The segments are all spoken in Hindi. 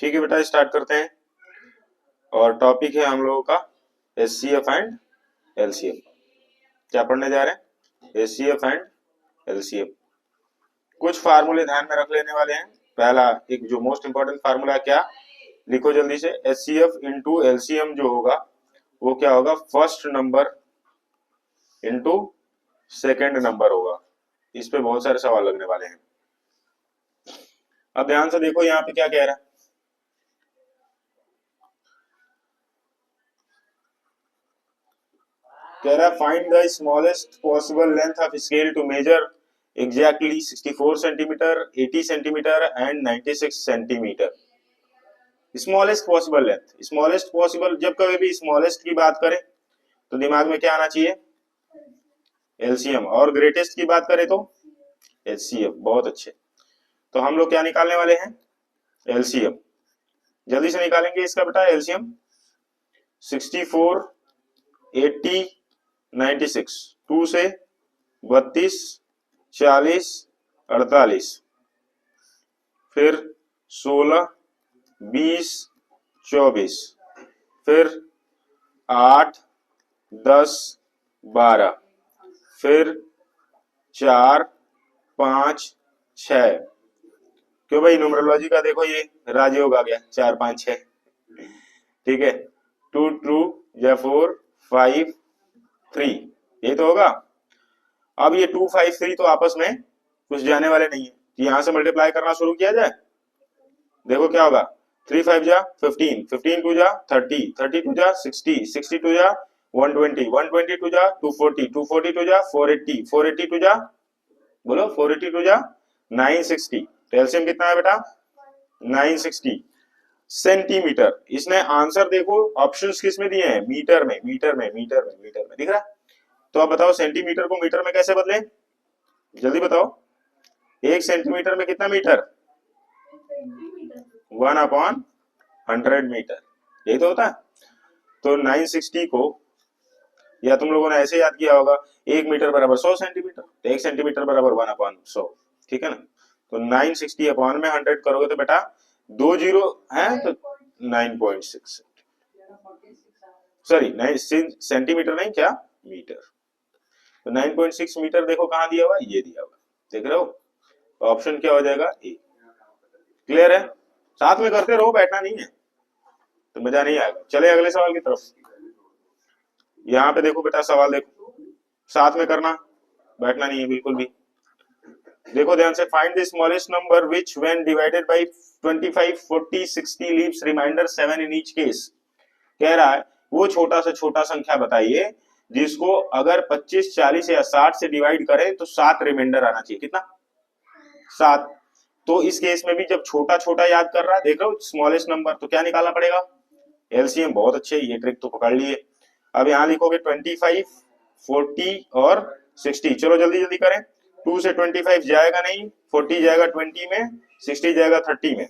ठीक है बेटा, स्टार्ट करते हैं। और टॉपिक है हम लोगों का एचसीएफ एंड एलसीएम। क्या पढ़ने जा रहे हैं? HCF and LCM. कुछ फार्मूले ध्यान में रख लेने वाले हैं। पहला एक जो मोस्ट इंपॉर्टेंट फार्मूला क्या, लिखो जल्दी से। एचसीएफ इंटू एलसीएम जो होगा वो क्या होगा, first number into second number होगा। इस पे बहुत सारे सवाल लगने वाले हैं। अब ध्यान से देखो यहाँ पे क्या कह रहा है। कह रहा है find the smallest possible length of scale to measure exactly 64 centimetre, 80 centimetre and 96 centimetre. Smallest possible length, smallest possible, जब कभी भी स्मॉलेस्ट की बात करें तो दिमाग में क्या आना चाहिए? एलसीएम। और ग्रेटेस्ट की बात करें तो एचसीएफ। बहुत अच्छे। तो हम लोग क्या निकालने वाले हैं? एलसीएम। जल्दी से निकालेंगे इसका बेटा एलसीएम। 64, 80, 96, 2 से 32, 40, 48, फिर 16, 20, 24, फिर 8, 10, 12, फिर 4, 5, 6। क्यों भाई, न्यूमरोलॉजी का देखो ये राजयोग आ गया 4, 5, 6। ठीक है, 2, 2 या 4, 5, 3, ये तो होगा। अब ये 2, 5, 3 तो आपस में कुछ जाने वाले नहीं है, यहां से मल्टीप्लाई करना शुरू किया जाए। देखो क्या होगा, 3 5 जा 15, 15 2 जा 30, 30 2 जा 60, 60 2 जा 120, 120 2 जा 240, 240 2 जा 480, 480 2 जा, बोलो 480 2 जा 960। तो एलसीएम कितना है बेटा? 960 सेंटीमीटर। इसने आंसर देखो ऑप्शंस किस में दिए हैं? मीटर में, मीटर में, मीटर में, मीटर में, दिख रहा है? तो अब बताओ सेंटीमीटर को मीटर में कैसे बदले, जल्दी बताओ। 1 सेंटीमीटर में कितना मीटर? 1/100 मीटर, यही तो होता है। तो 960 को, या तुम लोगों ने ऐसे याद किया होगा, 1 मीटर बराबर 100 सेंटीमीटर, तो 1 सेंटीमीटर बराबर 1/100। ठीक है ना? तो 960 अपॉन में 100 करोगे तो बेटा 2 जीरो है तो 9.6, सॉरी 9 सेंटीमीटर नहीं, क्या मीटर। तो 9.6 मीटर देखो कहां दिया हुआ है, ये दिया हुआ है, देख रहे हो? ऑप्शन क्या हो जाएगा? ए। क्लियर है? साथ में करते रहो, बैठना नहीं है तो मजा नहीं आएगा। चले अगले सवाल की तरफ। यहाँ पे देखो बेटा सवाल देखो, साथ में करना, बैठना नहीं है बिल्कुल भी। देखो ध्यान से, find the smallest number which when divided by 25, 40, 60 leaves remainder 7 in each case. कह रहा है वो छोटा से छोटा संख्या बताइए जिसको अगर 25, 40 या 60 से डिवाइड करें तो 7 रिमाइंडर आना चाहिए। कितना? 7। तो इस केस में भी जब छोटा छोटा याद कर रहा है, देख रहे हो स्मॉलेस्ट नंबर, तो क्या निकालना पड़ेगा? एलसीएम। बहुत अच्छे, ये ट्रिक तो पकड़ लिए। अब यहाँ लिखोगे 25, 40 और 60। चलो जल्दी जल्दी करें। 2 से 25 जाएगा नहीं, 40 जाएगा 20 में, 60 जाएगा 30 में।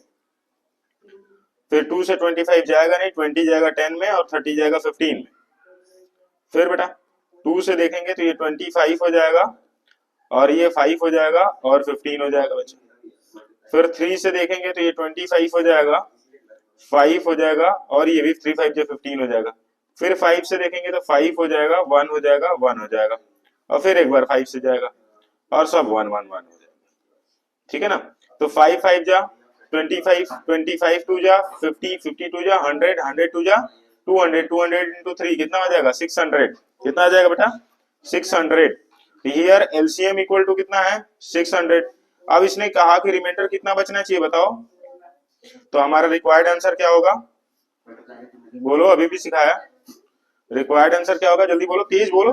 फिर 2 से 25 जाएगा नहीं, 20 जाएगा 10 में और 30 जाएगा 15 में। फिर बेटा 2 से देखेंगे तो ये 25 हो जाएगा और ये 5 हो जाएगा और 15 हो जाएगा बच्चा। फिर 3 से देखेंगे तो ये 25 हो जाएगा, 5 हो जाएगा और ये भी 3 5 जो 15 हो जाएगा। फिर 5 से देखेंगे तो 5 हो जाएगा, 1 हो जाएगा, 1 हो जाएगा और फिर एक बार 5 से जाएगा और सब 1 1 1 हो जाएगा। ठीक है ना? तो 5 5 जा 25, 25 2 जा 50, 50 2 जा 100, 100 2 जा 200, 200 into 3 कितना आ जाएगा? 600। कितना आ जाएगा बेटा? 600। हियर एलसीएम इक्वल टू कितना है? 600। अब इसने कहा कि रिमाइंडर कितना बचना चाहिए बताओ, तो हमारा रिक्वायर्ड आंसर क्या होगा? बोलो, अभी भी सिखाया। रिक्वायर्ड आंसर क्या होगा? जल्दी बोलो, तेज बोलो।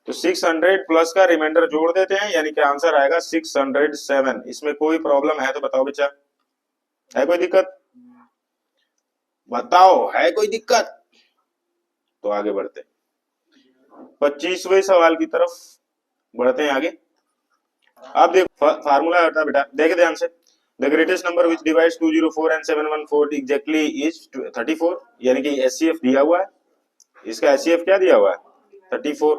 तो 600 प्लस का रिमाइंडर जोड़ देते हैं, यानी कि आंसर आएगा 607। इसमें कोई प्रॉब्लम है तो बताओ बच्चा, है कोई दिक्कत? बताओ, है कोई दिक्कत? तो आगे बढ़ते 25वें सवाल की तरफ बढ़ते हैं आगे। अब देखो फार्मूला होता है बेटा, देखे ध्यान से। The greatest number which divides 204 and 714 exactly is 34, यानी कि एचसीएफ दिया हुआ है। इसका एचसीएफ क्या दिया हुआ है? 34।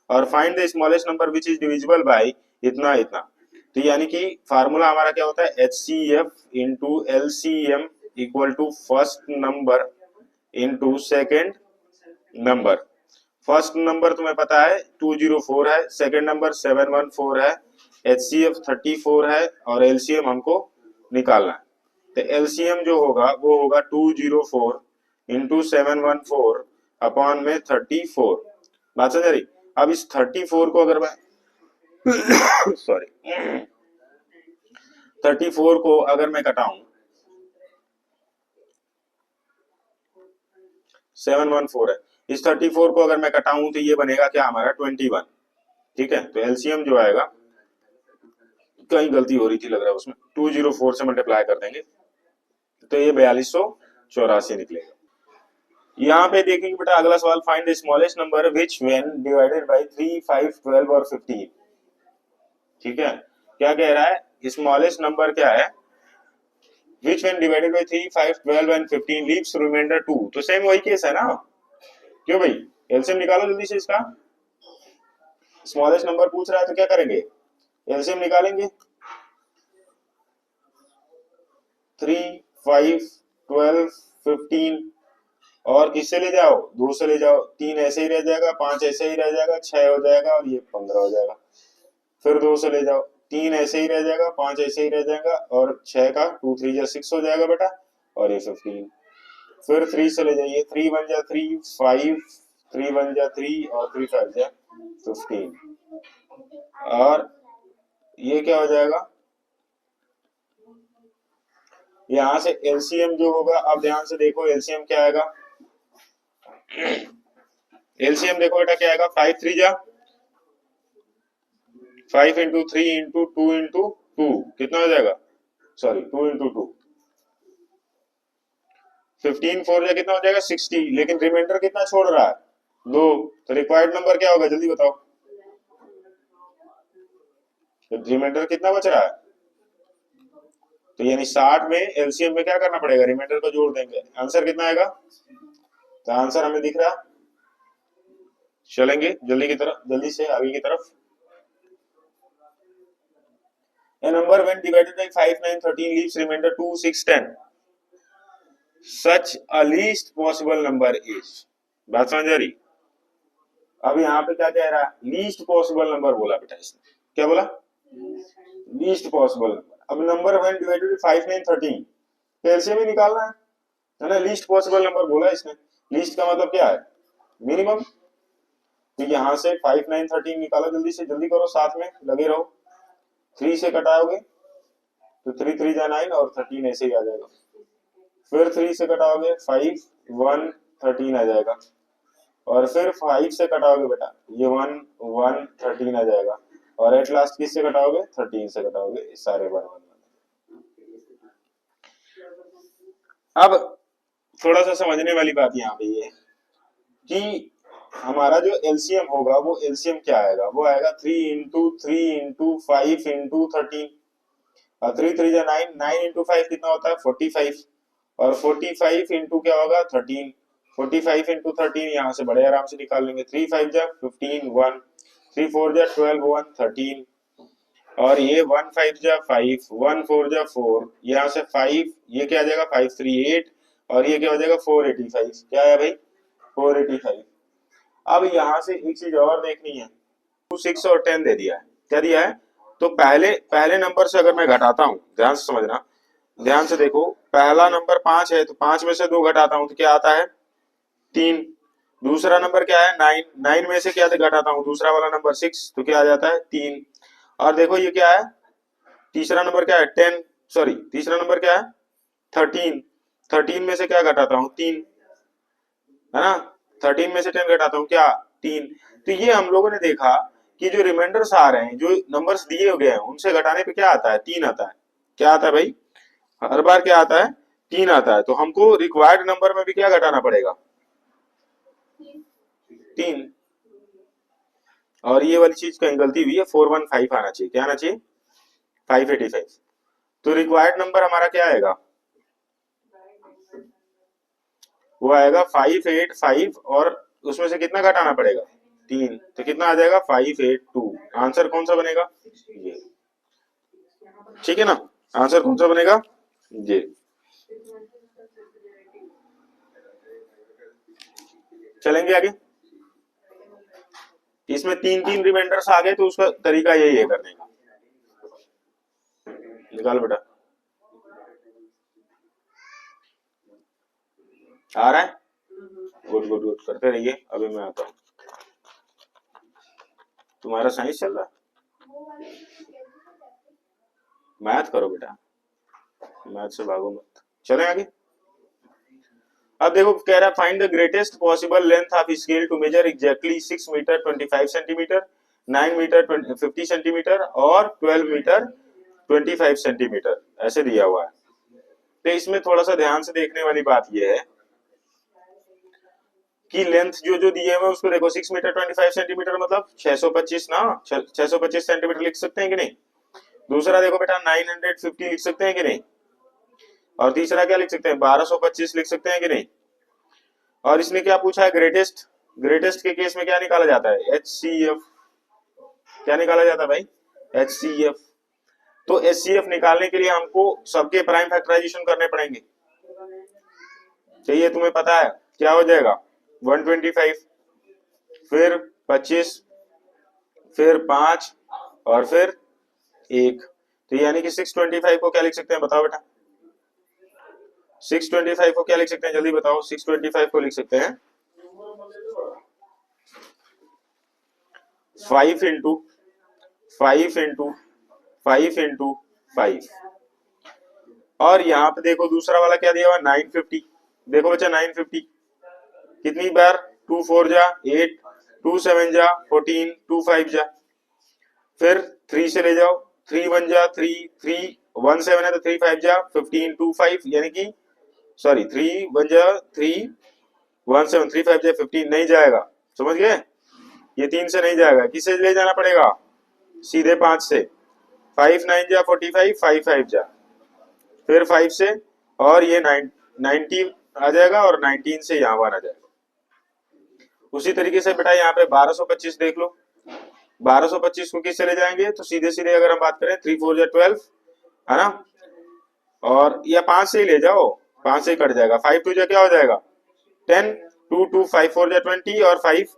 और find the smallest number which is divisible by इतना इतना। तो यानी कि फार्मूला हमारा क्या होता है, HCF into LCM equal to first number into second number. First number तुम्हें पता है 204 है, सेकेंड नंबर 714 है, HCF 34 है और LCM हमको निकालना है। तो LCM जो होगा वो होगा 204 इंटू 714 अपॉन में 34। बात समझ रही। अब इस 34 को अगर मैं सॉरी 34 को अगर मैं घटाऊं 714 है, इस 34 को अगर मैं घटाऊं तो ये बनेगा क्या हमारा 21। ठीक है, तो एलसीएम जो आएगा, कहीं गलती हो रही थी लग रहा है उसमें, 204 से मल्टीप्लाई कर देंगे तो ये 4284 निकलेगा। यहाँ पे देखेंगे बेटा अगला सवाल, find the smallest number which when divided bye 3, 5, 12 और 15। ठीक है, क्या कह रहा है, स्मॉलेस्ट नंबर क्या है, which when divided by 3, 5, 12 and 15 leaves remainder 2। तो सेम वही केस है ना, क्यों भाई, एलसीएम निकालो जल्दी से इसका। स्मॉलेस्ट नंबर पूछ रहा है तो क्या करेंगे, एलसीएम निकालेंगे। 3, 5, 12, 15 और किससे ले जाओ, 2 से ले जाओ, 3 ऐसे ही रह जाएगा, 5 ऐसे ही रह जाएगा, 6 हो जाएगा और ये 15 हो जाएगा। फिर 2 से ले जाओ, 3 ऐसे ही रह जाएगा, 5 ऐसे ही रह जाएगा और 6 का 2 3 जा 6 हो जाएगा बेटा और ये 15। फिर 3 से ले जाइए, 3 1 जा 3, 5, 3 1 जा 3 और 3 5 जा 15 और ये क्या हो जाएगा, यहां से एलसीएम जो होगा, अब ध्यान से देखो एलसीएम क्या आएगा, एलसीएम देखो बेटा क्या आएगा, 5 3 जा 5 इंटू 3 इंटू 2 इंटू 2 कितना हो जाएगा, सॉरी 2 इंटू 2 15 4 जा कितना हो जाएगा 60, लेकिन रिमाइंडर कितना छोड़ रहा है 2, तो रिक्वायर्ड नंबर क्या होगा जल्दी बताओ, तो रिमाइंडर कितना बच रहा है, तो यानी 60 में एलसीएम में क्या करना पड़ेगा, रिमाइंडर को जोड़ देंगे, आंसर कितना आएगा, तो आंसर हमें दिख रहा, चलेंगे जल्दी की तरफ, जल्दी से आगे की तरफ। A number when divided by 5, 9, 13 leaves remainder 2, 6, 10. Such a least possible number is। बात समझ आ रही। अब यहाँ पे क्या कह रहा है, लीस्ट पॉसिबल नंबर बोला बेटा इसने, क्या बोला, लीस्ट पॉसिबल नंबर। अब number when divided by 5, 9, 13 LCM ही निकालना है ना, लीस्ट पॉसिबल नंबर बोला इसने। लीस्ट का मतलब क्या है, मिनिमम। तो यहाँ से 5, 9, 13 निकालो जल्दी से, जल्दी करो, साथ में लगे रहो। 3 से कटाओगे तो 3 3 जा 9 और 13 ऐसे ही आ जाएगा। फिर 3 से कटाओगे 5 1 13 आ जाएगा और फिर 5 से कटाओगे बेटा ये 1 1 13 आ जाएगा और एट लास्ट किससे कटाओगे, 13 से कटाओगे, सारे 1 1। अब थोड़ा सा समझने वाली बात यहाँ पे ये कि हमारा जो एलसीएम होगा वो एलसीएम क्या आएगा, वो आएगा 3 इंटू 3 इंटू 5 इंटू 13 और 3 3 जा 9, 9 इंटू 5 कितना होता है 45 और 45 इंटू क्या होगा 13, 45 इंटू 13 यहाँ से बड़े आराम से निकाल लेंगे, 3 5 जा 15 1, 3 4 जा 12 1 13 और ये 1 5 जा 5, 1 4 जा 4, यहाँ से 5 ये क्या आ जाएगा 5 3 8 और ये क्या हो जाएगा 485, क्या है भाई 485। अब यहाँ से एक चीज और देखनी है, 6 और 10 दे दिया है, क्या दिया है, तो पहले नंबर से अगर मैं घटाता हूं, ध्यान से समझना, ध्यान से देखो, पहला नंबर 5 है तो 5 में से 2 घटाता हूं तो क्या आता है 3, दूसरा नंबर क्या है 9, 9 में से क्या घटाता हूं दूसरा वाला नंबर 6 तो क्या आ जाता है 3 और देखो ये क्या है, तीसरा नंबर क्या है 10, सॉरी तीसरा नंबर क्या है 13, 13 में से क्या घटाता हूं 3, है ना, 13 में से 10 घटाता हूं क्या 3। तो ये हम लोगों ने देखा कि जो रिमाइंडर्स आ रहे हैं, जो नंबर्स दिए गए हैं उनसे घटाने पे क्या आता है 3 आता है, क्या आता है भाई, हर बार क्या आता है 3 आता है, तो हमको रिक्वायर्ड नंबर में भी क्या घटाना पड़ेगा 3। और ये वाली चीज कहीं गलती हुई है, 415 आना चाहिए, क्या आना चाहिए 585। तो रिक्वायर्ड नंबर हमारा क्या आएगा, वो आएगा 585 और उसमें से कितना घटाना पड़ेगा 3, तो कितना आ जाएगा 582, आंसर कौन सा बनेगा ये। ठीक है ना। आंसर कौन सा बनेगा? ये। चलेंगे आगे। इसमें तीन तीन रिमाइंडर्स आ गए तो उसका तरीका यही है करने का। निकाल बेटा। आ रहा है? गुड गुड गुड, करते रहिए। अभी मैं आता हूँ। तुम्हारा साइंस चल रहा है? मैथ करो बेटा, मैथ से भागो मत। चले आगे। अब देखो कह रहा है find the greatest possible length of scale to measure exactly 6 metre 25 centimetre, 9 metre 50 centimetre और 12 मीटर 25 सेंटीमीटर, ऐसे दिया हुआ है। तो इसमें थोड़ा सा ध्यान से देखने वाली बात यह है कि लेंथ जो जो दिए हुए उसको देखो। 6 मीटर 25 सेंटीमीटर मतलब 625 ना, 625 सेंटीमीटर लिख सकते हैं कि नहीं। दूसरा देखो बेटा 950 लिख सकते हैं कि नहीं। और तीसरा क्या लिख सकते हैं, 1225 लिख सकते हैं कि नहीं। और इसने क्या पूछा है, ग्रेटेस्ट। ग्रेटेस्ट के केस में क्या निकाला जाता है, HCF। क्या निकाला जाता है भाई, HCF। तो HCF निकालने के लिए हमको सबके प्राइम फैक्टराइजेशन करने पड़ेंगे। चाहिए तुम्हें पता है क्या हो जाएगा, 125, फिर 25, फिर 5 और फिर 1। तो यानी कि 625 को क्या लिख सकते हैं बताओ बेटा। 625 को क्या लिख सकते हैं जल्दी बताओ। 625 को लिख सकते हैं 5 इंटू 5 इंटू 5 इंटू 5। और यहाँ पे देखो दूसरा वाला क्या दिया हुआ, 950। देखो बच्चा 950 कितनी बार, 2 4 जा 8, 2 7 जा 14, 2 5 जा, फिर 3 से ले जाओ, 3 1 जा 3, 3 1 7 है तो 3 5 जा 15, 2 5 यानी कि सॉरी 3 1 जा 3 1 7, 3 5 जा 15 नहीं जाएगा, समझ गए। ये 3 से नहीं जाएगा, किससे ले जाना पड़ेगा, सीधे 5 से। 5 9 जा 45, 5 5 जा, फिर 5 से और ये 90 आ जाएगा और 19 से यहाँ 1 आ जाएगा। उसी तरीके से बेटा यहाँ पे 1225 देख लो। 1225 को किससे ले जाएंगे, तो सीधे सीधे अगर हम बात करें 3 4 जा 12 है ना, और या 5 से ही ले जाओ, 5 से ही कट जाएगा। 5 2 जा क्या हो जाएगा 10, 2 2 5 4 जा 20 और 5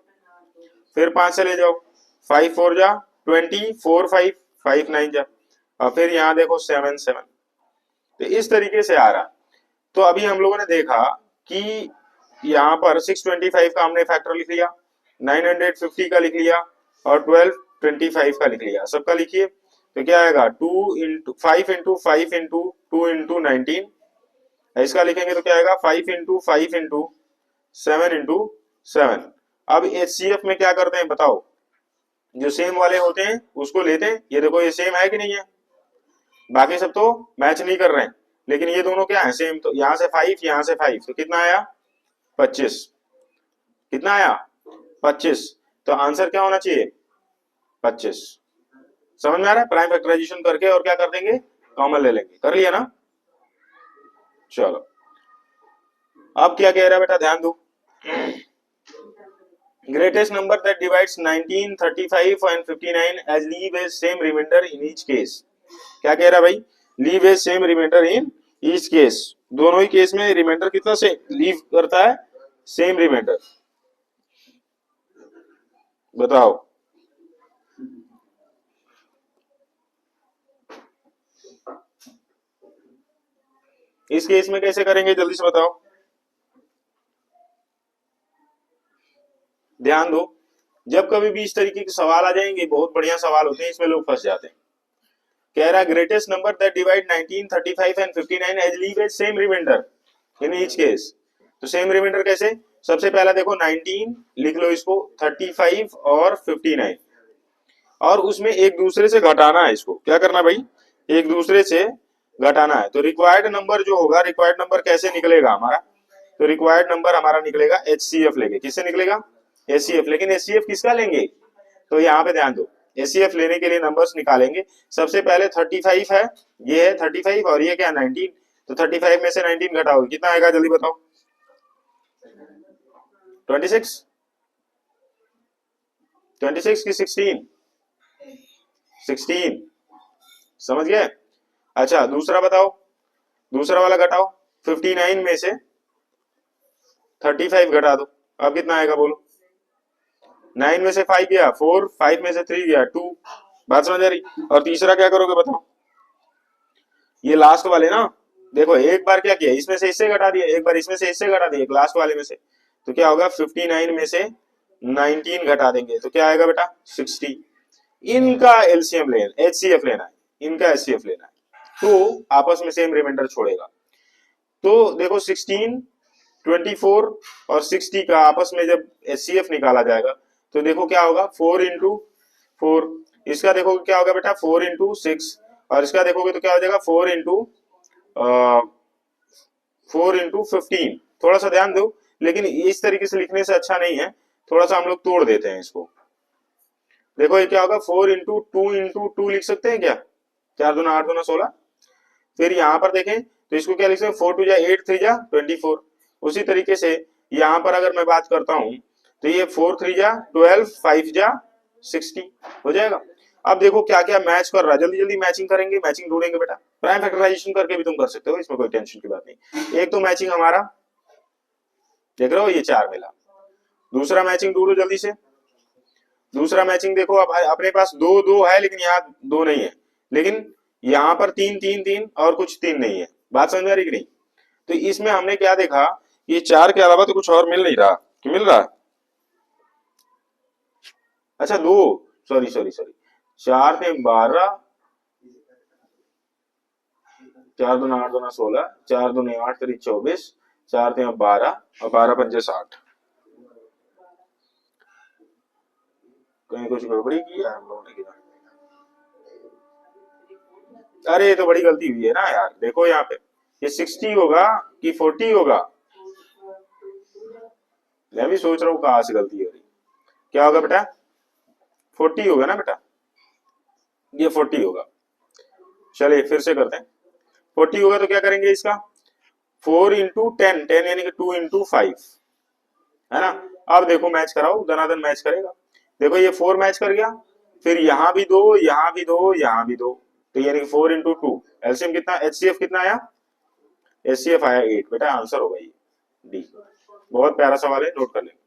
फिर 5 से ले जाओ, 5 4 जा 20, 4 5 5 9 जा, और फिर यहाँ देखो 7 7। तो इस तरीके से आ रहा। तो अभी हम लोगों ने देखा कि यहाँ पर 625 का हमने फैक्टर लिख लिया, 950 का लिख लिया और 1225 का लिख लिया। सबका लिखिए तो क्या आएगा 2 इंटू 5 इंटू 5 इंटू 2 इंटू 19। इसका लिखेंगे तो क्या आएगा 5 इंटू 5 इंटू 7 इंटू 7। अब HCF में क्या करते हैं बताओ, जो सेम वाले होते हैं उसको लेते हैं। ये देखो ये सेम है कि नहीं है, बाकी सब तो मैच नहीं कर रहे हैं, लेकिन ये दोनों क्या है सेम। तो यहाँ से 5 यहाँ से 5 तो कितना आया 25। कितना आया 25। तो आंसर क्या होना चाहिए 25। समझ में आ रहा है, प्राइम फैक्टराइजेशन करके और क्या कर देंगे, कॉमन ले लेंगे। कर लिया ना, चलो। अब क्या कह रहा है बेटा ध्यान दो। Greatest number that divides 19, 35 and 59 as leave a same remainder in each case। क्या कह रहा है भाई, leave a same remainder in each case। दोनों ही केस में रिमाइंडर कितना से लीव करता है, सेम रिमाइंडर। बताओ इस केस में कैसे करेंगे जल्दी से बताओ, ध्यान दो। जब कभी भी इस तरीके के सवाल आ जाएंगे, बहुत बढ़िया सवाल होते हैं, इसमें लोग फंस जाते हैं। कह रहा है greatest number that divide 19, 35 and 59 as leave as same remainder in each case. तो सेम रिमाइंडर कैसे, सबसे पहला देखो 19 लिख लो इसको, 35 और 59, और उसमें एक दूसरे से घटाना है। इसको क्या करना भाई, एक दूसरे से घटाना है। तो रिक्वायर्ड नंबर जो होगा, रिक्वायर्ड नंबर कैसे निकलेगा हमारा, तो रिक्वायर्ड नंबर हमारा निकलेगा HCF लेके। किससे निकलेगा, HCF। लेकिन HCF किसका लेंगे, तो यहाँ पे ध्यान दो, HCF लेने के लिए नंबर्स निकालेंगे। सबसे पहले 35 है, ये है 35 और ये क्या 19। तो 35 में से 19 घटाओगे कितना आएगा जल्दी बताओ, 26। 26 की 16, 16 समझ गए। अच्छा दूसरा बताओ, दूसरा वाला घटाओ, 59 में से 35 घटा दो, अब कितना आएगा बोलो। 9 में से 5 गया 4, 5 में से 3 गया 2, बात समझ आ रही। और तीसरा क्या करोगे बताओ, ये लास्ट वाले ना, देखो एक बार क्या किया, इसमें से इससे घटा दिया, एक बार इसमें से इससे घटा दिया, एक लास्ट वाले में से, तो क्या होगा 59 में से 19 घटा देंगे तो क्या आएगा बेटा 60। इनका एलसीएम लेना, एचसीएफ लेना है, इनका एचसीएफ लेना है, तो आपस में सेम रिमाइंडर छोड़ेगा। तो देखो 16, 24 और 60 का आपस में जब एचसीएफ निकाला जाएगा तो देखो क्या होगा 4 इंटू 4, इसका देखोगे क्या होगा बेटा 4 इंटू 6, और इसका देखोगे तो क्या हो जाएगा 4 इंटू 15। थोड़ा सा ध्यान दो, लेकिन इस तरीके से लिखने से अच्छा नहीं है, थोड़ा सा हम लोग तोड़ देते हैं इसको। देखो ये क्या होगा 4 इंटू टू लिख सकते हैं क्या, 4 दूना 8 दूना 16। फिर यहाँ पर देखें तो इसको क्या लिख सकते हैं 4 टू जा 8, 3 जा 24। उसी तरीके से यहाँ पर अगर मैं बात करता हूं तो ये 4 3 जा 12, 5 जा 60 हो जाएगा। अब देखो क्या क्या मैच कर रहा है, जल्दी जल्दी मैचिंग करेंगे, मैचिंग ढूंढेंगे बेटा। प्राइम फैक्टराइजेशन करके भी तुम कर सकते हो, इसमें कोई टेंशन की बात नहीं। एक तो मैचिंग हमारा देख रहे हो ये 4 मिला, दूसरा मैचिंग ढूंढो जल्दी से। दूसरा मैचिंग देखो अब अपने पास 2 2 है, लेकिन यहाँ 2 नहीं है, लेकिन यहाँ पर 3 3 3 और कुछ 3 नहीं है, बात समझ में आ रही कि नहीं। तो इसमें हमने क्या देखा, ये 4 के अलावा तो कुछ और मिल नहीं रहा, कि मिल रहा है। अच्छा 2, सॉरी सॉरी सॉरी, 4 थे 12, 4 दूना 8 दूना 16, 4 दूने 8 करीब 24, 4 थे 12 और 12 पंजे 60। कहीं कुछ गड़बड़ी की है हम लोगों ने क्या? अरे ये तो बड़ी गलती हुई है ना यार, देखो यहाँ पे ये 60 होगा कि 40 होगा, मैं भी सोच रहा हूँ कहाँ से गलती हो रही। क्या होगा बेटा 40 होगा ना बेटा, ये 40 होगा। चलिए फिर से करते हैं, 40 होगा तो क्या करेंगे इसका 4 इंटू 10, 10 यानी कि 2 इंटू 5 है ना। अब देखो मैच कराओ, दनादन मैच करेगा। देखो ये 4 मैच कर गया, फिर यहाँ भी 2, यहाँ भी 2, यहाँ भी 2, तो यानी कि 4 इंटू 2, एलसीएम कितना, एचसीएफ कितना आया, एचसीएफ आया 8। बेटा आंसर होगा ये डी। बहुत प्यारा सवाल है, नोट कर लेंगे।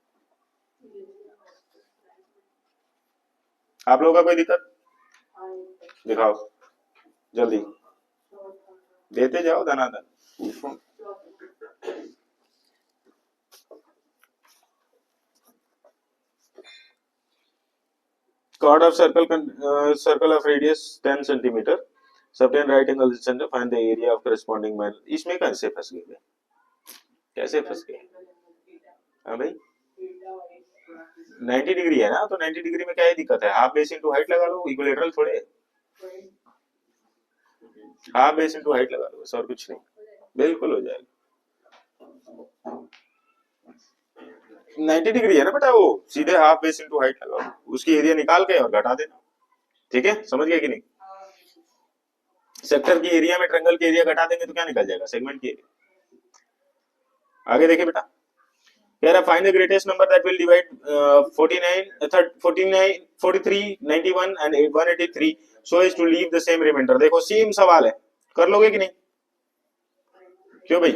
आप लोगों का कोई दिक्कत, दिखाओ जल्दी, देते जाओ धनाधन। Chord of circle of radius 10 centimeter. Subtend right angle center. Find the area of corresponding man. इसमें कैसे फंस गए, कैसे फंस गए? हाँ भाई 90 डिग्री है ना, तो 90 डिग्री में क्या ही दिक्कत है, हाफ बेस इंटू हाइट लगा लो, इक्विलेटरल थोड़े, हाफ बेस इंटू हाइट लगा लो बस, और कुछ नहीं, बिल्कुल हो जाएगा। 90 डिग्री है ना बेटा, वो सीधे हाफ बेस इंटू हाइट लगाओ, उसकी एरिया निकाल के और घटा देना, ठीक है, समझ गया कि नहीं। सेक्टर की एरिया में ट्रायंगल की एरिया घटा देंगे तो क्या निकल जाएगा, सेगमेंट की एरिया। आगे देखिए बेटा, कह रहा find the greatest number that will divide 43, 91 and 183 so as to leave the same remainder. देखो सेम सवाल है, कर लोगे कि नहीं, क्यों भाई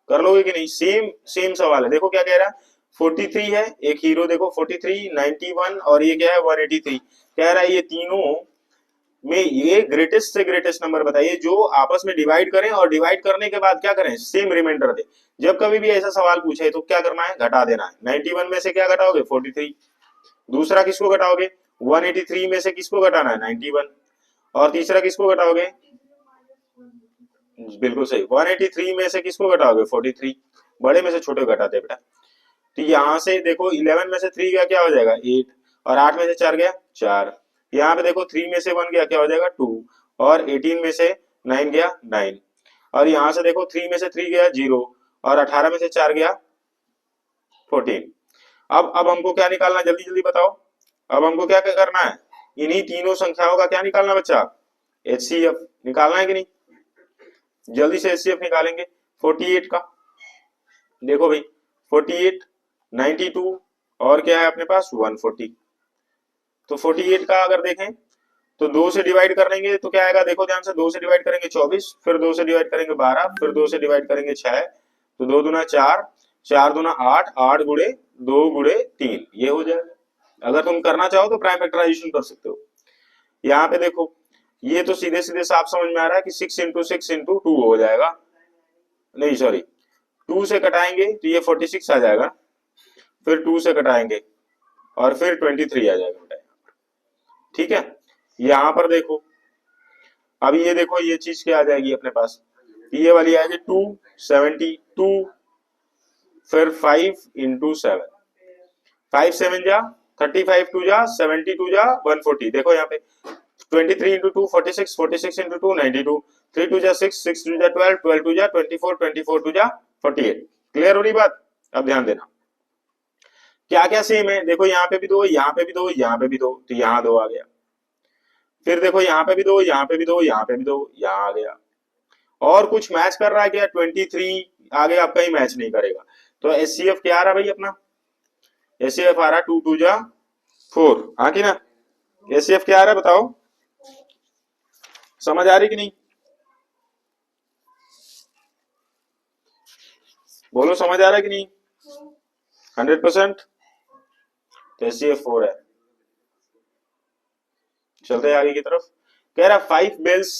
कर लोगे कि नहीं, सेम सेम सवाल है। देखो क्या कह रहा है 43 है, एक हीरो देखो 43, 91 और ये क्या है 183। कह रहा है ये तीनों में ये ग्रेटेस्ट से ग्रेटेस्ट नंबर बताइए जो आपस में डिवाइड करें, और डिवाइड करने के बाद क्या करें सेम रिमाइंडर दे। जब कभी भी ऐसा सवाल पूछे तो क्या करना है, घटा देना है। 91 में से क्या घटाओगे 43, दूसरा किसको घटाओगे 183 में से किसको घटाना है 91, और तीसरा किसको घटाओगे, बिल्कुल सही 183 में से किसको घटाओगे 43, बड़े में से छोटे घटाते बेटा। तो यहाँ से देखो 11 में से 3 गया क्या हो जाएगा 8, और 8 में से 4 गया 4, यहाँ पे देखो 3 में से 1 गया क्या हो जाएगा 2, और 18 में से 9 गया 9, और यहाँ से देखो 3 में से 3 गया 0, और 18 में से 4 गया 14। अब हमको क्या निकालना, जल्दी जल्दी बताओ, अब हमको क्या करना है, इन्हीं तीनों संख्याओं का क्या निकालना बच्चा, एचसीएफ निकालना है कि नहीं, जल्दी से एचसीएफ निकालेंगे 48 का। देखो भाई 48, 92 और क्या है अपने पास 140, तो 48 का अगर देखें तो 2 से डिवाइड कर लेंगे तो क्या आएगा, देखो ध्यान से, 2 से डिवाइड करेंगे 24, फिर 2 से डिवाइड करेंगे 12, फिर 2 से डिवाइड करेंगे 6, तो 2 दूना 4, 4 दूना 8, 8 गुणे 2 गुणे 3, ये हो जाएगा। अगर तुम करना चाहो तो प्राइम फैक्टराइजेशन कर सकते हो। यहाँ पे देखो, ये तो सीधे सीधे साफ समझ में आ रहा है कि 6 इंटू 6 इंटू 2 हो जाएगा, नहीं सॉरी 2 से कटाएंगे तो ये 46 आ जाएगा, फिर 2 से कटाएंगे और फिर 23 आ जाएगा बेटा। ठीक है, यहां पर देखो, अब ये देखो ये चीज क्या आ जाएगी अपने पास, ये वाली आएगी 272, फिर 5 इंटू 7, 5 7 जा 35, 2 जा 72 जा 140, देखो यहाँ पे 23 इंटू 2 46, 46 इंटू 2 92, 3 2 जा 6, 6 2 जा 12, 12 2 जा 24, 24 2 जा 48। क्लियर हो रही बात? अब ध्यान देना क्या क्या सेम है, देखो यहाँ पे भी 2, यहाँ पे भी 2, यहाँ पे भी 2, तो यहाँ 2 आ गया, फिर देखो यहाँ पे भी 2, यहाँ पे भी 2, यहाँ पे भी 2, यहाँ आ गया, और कुछ मैच कर रहा है क्या, 23 आगे आपका ही मैच नहीं करेगा, तो एचसीएफ क्या आ रहा है भाई अपना, एचसीएफ आ रहा है 2 2 जा 4, हाँ कि ना, एचसीएफ क्या आ रहा है बताओ, समझ आ रही कि नहीं, बोलो समझ आ रहा है कि नहीं, 100%, तो एचसीएफ 4 है। चलते हैं आगे की तरफ, कह रहा 5 bells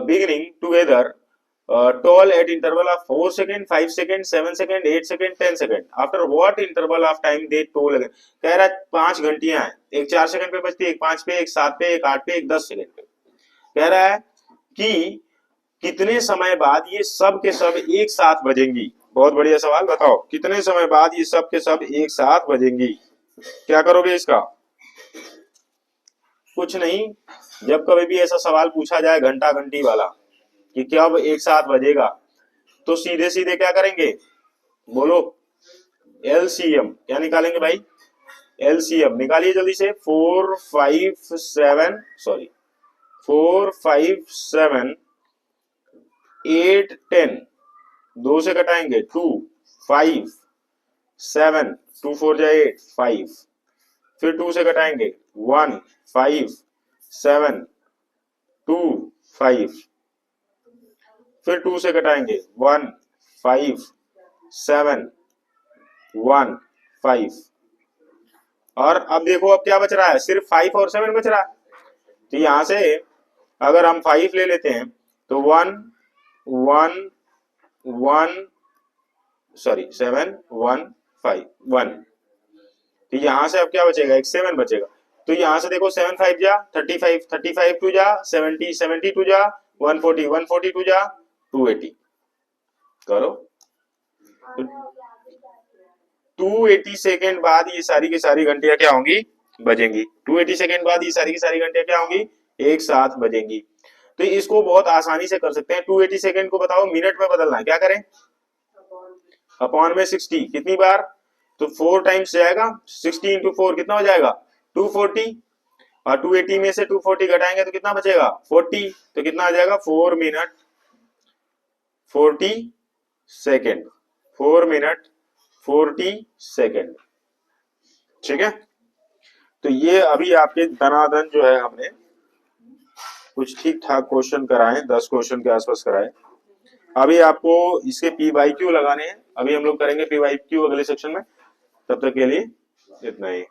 beginning together toll at interval of 4 second, 5 second, 7 second, 8 second, 10 second, after what interval of time they toll again, कह रहा 5 घंटियां हैं, एक 4 सेकंड पे बजती है, एक 5 पे, एक 7 पे, एक 8 पे, एक 10 सेकंड पे, कह रहा है कि कितने समय बाद ये सब के सब एक साथ बजेंगी, बहुत बढ़िया सवाल, बताओ कितने समय बाद ये सब के सब एक साथ बजेंगी, क्या करोगे इसका, कुछ नहीं, जब कभी भी ऐसा सवाल पूछा जाए घंटा घंटी वाला कि कब एक साथ बजेगा, तो सीधे सीधे क्या करेंगे, बोलो एलसीएम, क्या निकालेंगे भाई, एलसीएम निकालिए जल्दी से, 4 5 7 सॉरी 4 5 7 8 10, 2 से कटाएंगे 2 5 7, 2 4 जा 8 5, फिर 2 से कटाएंगे 1 5 7 2 5, फिर 2 से कटाएंगे 1 5 7 1 5, और अब देखो अब क्या बच रहा है, सिर्फ 5 और 7 बच रहा है, तो यहां से अगर हम 5 ले लेते हैं तो 1 1 1 सॉरी 7 1 5 1, तो यहां से अब क्या बचेगा, एक 7 बचेगा, तो यहां से देखो 7 5 जा 35, 35 2 जा 70, 72 जा 140, 142 जा 280, करो तो 280 सेकेंड बाद ये सारी की सारी घंटियां क्या होंगी, बजेंगी, 280 सेकेंड बाद ये सारी की सारी घंटियां क्या होंगी, एक साथ बजेंगी। तो इसको बहुत आसानी से कर सकते हैं, 280 सेकेंड को बताओ मिनट में बदलना है, क्या करें, अपॉन में 60, कितनी बार, तो 4 टाइम्स जाएगा, 60 इंटू 4 कितना हो जाएगा 240, और 280 में से 240 घटाएंगे तो कितना बचेगा 40, तो कितना आ जाएगा 4 मिनट 40 सेकेंड, 4 मिनट 40 सेकेंड, ठीक है। तो ये अभी आपके धनाधन जो है हमने कुछ ठीक ठाक क्वेश्चन कराए, 10 क्वेश्चन के आसपास कराए, अभी आपको इसके पी वाई क्यू लगाने हैं, अभी हम लोग करेंगे पी वाई क्यू अगले सेक्शन में, तब तक के लिए इतना ही।